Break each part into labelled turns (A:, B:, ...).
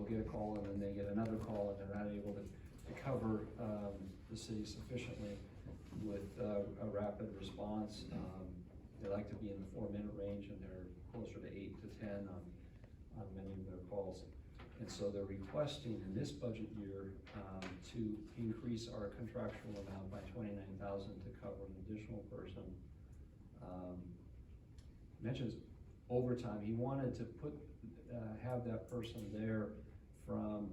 A: they'll get a call and then they get another call and they're not able to cover, the city sufficiently with, a rapid response. They like to be in the 4-minute range and they're closer to 8 to 10 on many of their calls. And so they're requesting in this budget year, to increase our contractual amount by $29,000 to cover an additional person. Mentions overtime. He wanted to have that person there from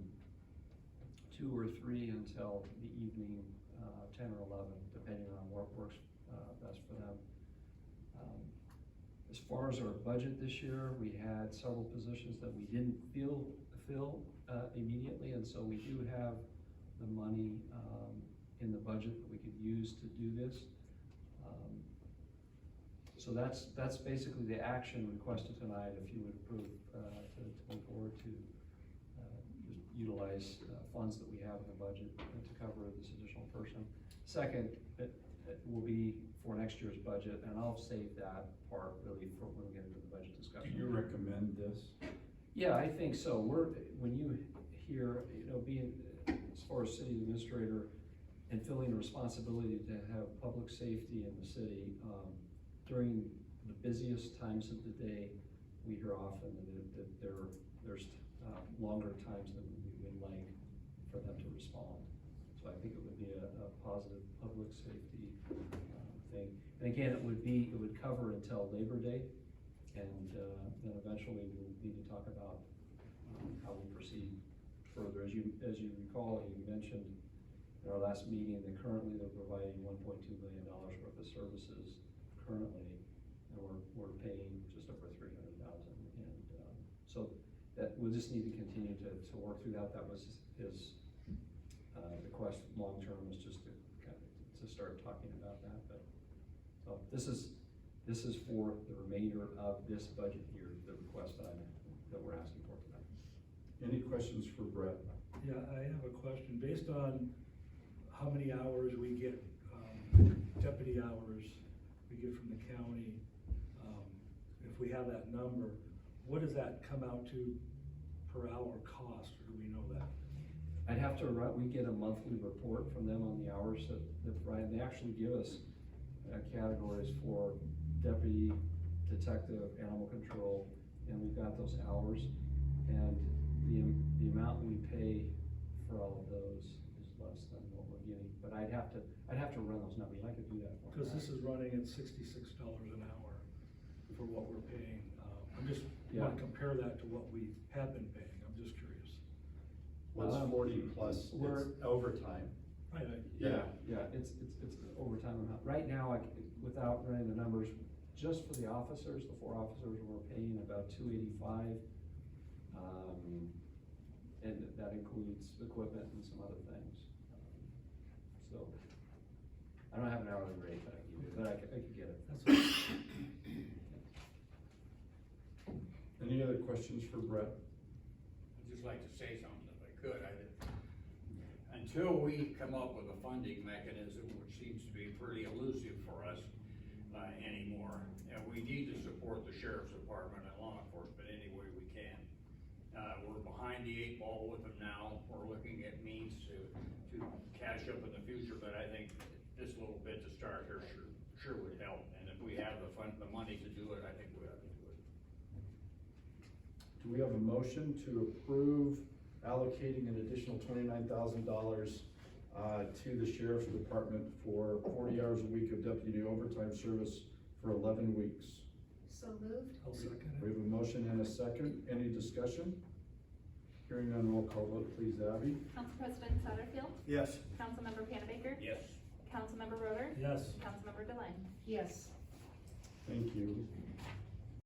A: 2 or 3 until the evening, 10 or 11, depending on what works best for them. As far as our budget this year, we had several positions that we didn't fill immediately, and so we do have the money in the budget that we could use to do this. So that's basically the action requested tonight, if you would approve to move forward to just utilize funds that we have in the budget to cover this additional person. Second, it will be for next year's budget, and I'll save that part really for when we get into the budget discussion.
B: Do you recommend this?
A: Yeah, I think so. When you hear, being, as far as city administrator and feeling the responsibility to have public safety in the city, during the busiest times of the day, we hear often that there's longer times than we would like for them to respond. So I think it would be a positive public safety thing. And again, it would cover until Labor Day, and then eventually we'll need to talk about how we proceed further. As you recall, you mentioned in our last meeting that currently they're providing $1.2 million worth of services currently, and we're paying just over $300,000. And so that we'll just need to continue to work through that. That was his request long term, is just to start talking about that. But so this is for the remainder of this budget year, the request that we're asking for tonight.
B: Any questions for Brett?
C: Yeah, I have a question. Based on how many hours we get, deputy hours we get from the county, if we have that number, what does that come out to per hour cost, or do we know that?
A: I'd have to we get a monthly report from them on the hours that provide. They actually give us categories for deputy, detective, animal control, and we've got those hours, and the amount we pay for all of those is less than what we're getting. But I'd have to run those numbers. I could do that for you.
C: Because this is running at $66 an hour for what we're paying. I'm just want to compare that to what we have been paying. I'm just curious.
B: Well, it's 40 plus, it's overtime.
C: Right.
A: Yeah, it's overtime amount. Right now, without running the numbers, just for the officers, the 4 officers, we're paying about $285, and that includes equipment and some other things. So I don't have an hourly rate that I can give you, but I could get it.
C: That's
B: Any other questions for Brett?
D: I'd just like to say something if I could. Until we come up with a funding mechanism, which seems to be pretty elusive for us anymore, we need to support the sheriff's department and law enforcement any way we can. We're behind the 8 ball with them now. We're looking at means to catch up in the future, but I think this little bit to start here sure would help. And if we have the money to do it, I think we ought to do it.
B: Do we have a motion to approve allocating an additional $29,000 to the sheriff's department for 40 hours a week of deputy overtime service for 11 weeks?
E: So moved.
C: I'll second
B: We
C: it.
B: have a motion and a second. Any discussion? Hearing none, roll call vote, please, Abby.
F: Council President Satterfield,
B: Yes.
F: Councilmember Panabaker,
D: Yes.
F: Councilmember Roder,
C: Yes.
F: Councilmember Delane.
E: Yes.
B: Thank you.